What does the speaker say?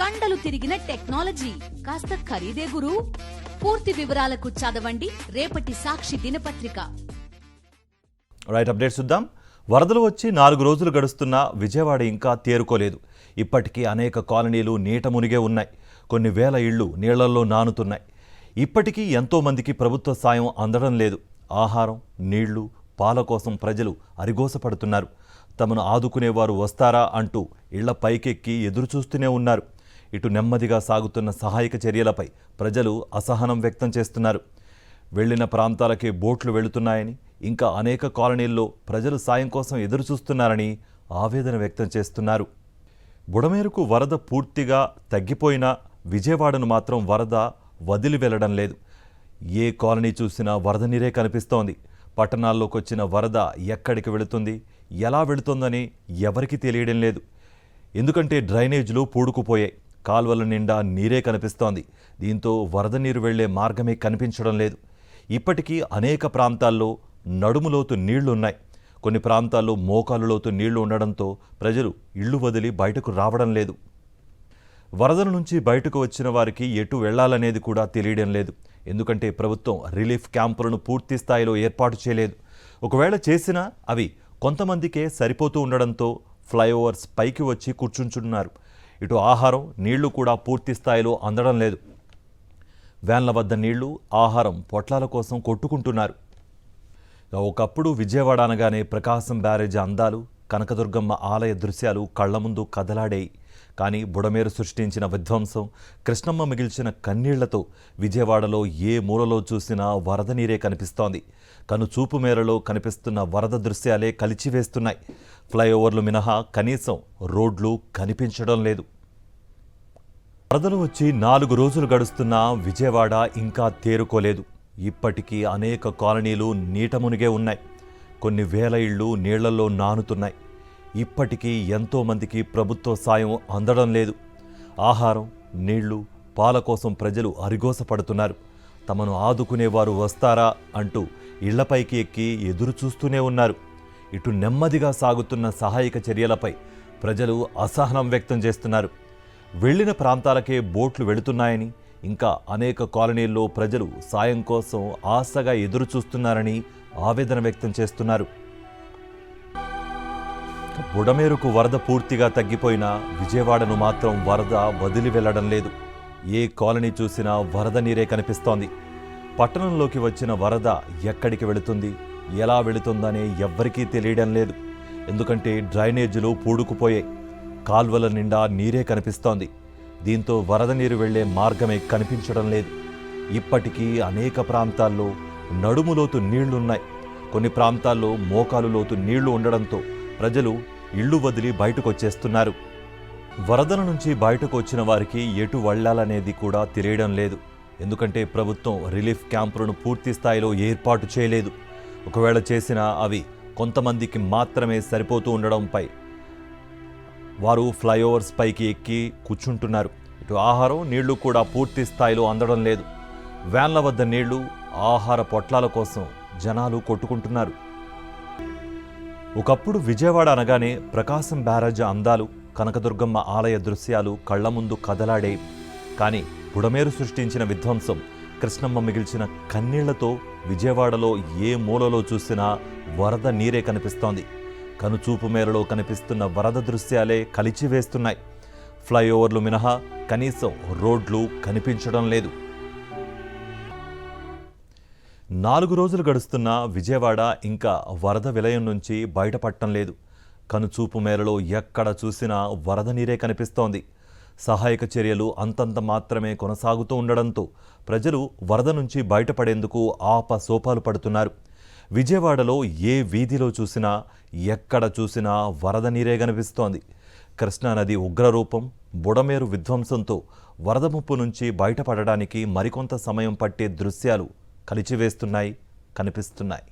కండలు తిరిగిన టెక్నాలజీ కాస్త ఖరీదే గురు. పూర్తి వివరాలకు చదవండి రేపటి సాక్షి దినపత్రిక. రైట్, అప్డేట్ చూద్దాం. వరదలు వచ్చి 4 రోజులు గడుస్తున్నా విజయవాడ ఇంకా తేరుకోలేదు. ఇప్పటికీ అనేక కాలనీలు నీట మునిగే ఉన్నాయి. కొన్ని వేల ఇళ్లు నీళ్లలో నానుతున్నాయి. ఇప్పటికీ ఎంతో మందికి ప్రభుత్వ సాయం అందడం లేదు. ఆహారం, నీళ్లు, పాల కోసం ప్రజలు అరిగోసపడుతున్నారు. తమను ఆదుకునేవారు వస్తారా అంటూ ఇళ్ల పైకెక్కి ఎదురుచూస్తూనే ఉన్నారు. ఇటు నెమ్మదిగా సాగుతున్న సహాయక చర్యలపై ప్రజలు అసహనం వ్యక్తం చేస్తున్నారు. వెళ్లిన ప్రాంతాలకే బోట్లు వెళుతున్నాయని, ఇంకా అనేక కాలనీల్లో ప్రజలు సాయం కోసం ఎదురుచూస్తున్నారని ఆవేదన వ్యక్తం చేస్తున్నారు. బుడమేరుకు వరద పూర్తిగా తగ్గిపోయినా విజయవాడను మాత్రం వరద వదిలి వెళ్లడం లేదు. ఏ కాలనీ చూసినా వరద నీరే కనిపిస్తోంది. పట్టణాల్లోకి వచ్చిన వరద ఎక్కడికి వెళుతుంది, ఎలా వెళుతుందని ఎవరికీ తెలియడం లేదు. ఎందుకంటే డ్రైనేజీలు పూడుకుపోయాయి. కాల్వల నిండా నీరే కనిపిస్తోంది. దీంతో వరద నీరు వెళ్లే మార్గమే కనిపించడం లేదు. ఇప్పటికీ అనేక ప్రాంతాల్లో నడుములోతు నీళ్లున్నాయి. కొన్ని ప్రాంతాల్లో మోకాలు లోతు నీళ్లు ఉండడంతో ప్రజలు ఇళ్లు వదిలి బయటకు రావడం లేదు. వరదల నుంచి బయటకు వచ్చిన వారికి ఎటు వెళ్లాలనేది కూడా తెలియడం లేదు. ఎందుకంటే ప్రభుత్వం రిలీఫ్ క్యాంపులను పూర్తి స్థాయిలో ఏర్పాటు చేయలేదు. ఒకవేళ చేసినా అవి కొంతమందికే సరిపోతూ ఉండడంతో ఫ్లైఓవర్స్ పైకి వచ్చి కూర్చుంటున్నారు. ఇటు ఆహారం, నీళ్లు కూడా పూర్తి స్థాయిలో అందడం లేదు. వ్యాన్ల వద్ద నీళ్లు, ఆహారం పొట్లాల కోసం కొట్టుకుంటున్నారు. ఒకప్పుడు విజయవాడ అనగానే ప్రకాశం బ్యారేజీ అందాలు, కనకదుర్గమ్మ ఆలయ దృశ్యాలు కళ్ల ముందు కదలాడాయి. కానీ బుడమేరు సృష్టించిన విధ్వంసం, కృష్ణమ్మ మిగిల్చిన కన్నీళ్లతో విజయవాడలో ఏ మూలలో చూసినా వరద నీరే కనిపిస్తోంది. కనుచూపు మేరలో కనిపిస్తున్న వరద దృశ్యాలే కలిచివేస్తున్నాయి. ఫ్లైఓవర్లు మినహా కనీసం రోడ్లు కనిపించడం లేదు. వరదలు వచ్చి 4 రోజులు గడుస్తున్నా విజయవాడ ఇంకా తేరుకోలేదు. ఇప్పటికీ అనేక కాలనీలు నీట మునిగే ఉన్నాయి. కొన్ని వేల ఇళ్లు నీళ్లలో నానుతున్నాయి. ఇప్పటికీ ఎంతోమందికి ప్రభుత్వ సాయం అందడం లేదు. ఆహారం, నీళ్లు, పాల కోసం ప్రజలు అరిగోసపడుతున్నారు. తమను ఆదుకునేవారు వస్తారా అంటూ ఇళ్లపైకి ఎక్కి ఎదురు చూస్తూనే ఉన్నారు. ఇటు నెమ్మదిగా సాగుతున్న సహాయక చర్యలపై ప్రజలు అసహనం వ్యక్తం చేస్తున్నారు. వెళ్లిన ప్రాంతాలకే బోట్లు వెళుతున్నాయని, ఇంకా అనేక కాలనీల్లో ప్రజలు సాయం కోసం ఆశగా ఎదురు చూస్తున్నారని ఆవేదన వ్యక్తం చేస్తున్నారు. బుడమేరుకు వరద పూర్తిగా తగ్గిపోయినా విజయవాడను మాత్రం వరద వదిలి వెళ్లడం లేదు. ఏ కాలనీ చూసినా వరద నీరే కనిపిస్తోంది. పట్టణంలోకి వచ్చిన వరద ఎక్కడికి వెళుతుంది, ఎలా వెళుతుందనే ఎవ్వరికీ తెలియడం లేదు. ఎందుకంటే డ్రైనేజీలు పూడుకుపోయాయి. కాల్వల నిండా నీరే కనిపిస్తోంది. దీంతో వరద నీరు వెళ్లే మార్గమే కనిపించడం లేదు. ఇప్పటికీ అనేక ప్రాంతాల్లో నడుములోతు నీళ్లున్నాయి. కొన్ని ప్రాంతాల్లో మోకాలు లోతు నీళ్లు ఉండడంతో ప్రజలు ఇళ్లు వదిలి బయటకు వచ్చేస్తున్నారు. వరదల నుంచి బయటకు వచ్చిన వారికి ఎటు వెళ్లాలనేది కూడా తెలియడం లేదు. ఎందుకంటే ప్రభుత్వం రిలీఫ్ క్యాంపులను పూర్తి స్థాయిలో ఏర్పాటు చేయలేదు. ఒకవేళ చేసినా అవి కొంతమందికి మాత్రమే సరిపోతూ ఉండడంపై వారు ఫ్లైఓవర్స్ పైకి ఎక్కి కూర్చుంటున్నారు. ఇటు ఆహారం, నీళ్లు కూడా పూర్తి స్థాయిలో అందడం లేదు. వ్యాన్ల వద్ద నీళ్లు, ఆహార పొట్లాల కోసం జనాలు కొట్టుకుంటున్నారు. ఒకప్పుడు విజయవాడ అనగానే ప్రకాశం బ్యారేజీ అందాలు, కనకదుర్గమ్మ ఆలయ దృశ్యాలు కళ్ల ముందు కదలాడే. కానీ బుడమేరు సృష్టించిన విధ్వంసం, కృష్ణమ్మ మిగిల్చిన కన్నీళ్లతో విజయవాడలో ఏ మూలలో చూసినా వరద నీరే కనిపిస్తోంది. కనుచూపు మేరలో కనిపిస్తున్న వరద దృశ్యాలే కలిచివేస్తున్నాయి. ఫ్లైఓవర్లు మినహా కనీసం రోడ్లు కనిపించడం లేదు. 4 రోజులు గడుస్తున్నా విజయవాడ ఇంకా వరద విలయం నుంచి బయటపడటం లేదు. కనుచూపు మేరలో ఎక్కడ చూసినా వరద నీరే కనిపిస్తోంది. సహాయక చర్యలు అంతంత మాత్రమే కొనసాగుతూ ఉండడంతో ప్రజలు వరద నుంచి బయటపడేందుకు ఆపసోపాలు పడుతున్నారు. విజయవాడలో ఏ వీధిలో చూసినా, ఎక్కడ చూసినా వరద నీరే కనిపిస్తోంది. కృష్ణానది ఉగ్రరూపం, బుడమేరు విధ్వంసంతో వరద ముప్పు నుంచి బయటపడడానికి మరికొంత సమయం పట్టే దృశ్యాలు కలిచివేస్తున్నాయి, కనిపిస్తున్నాయి.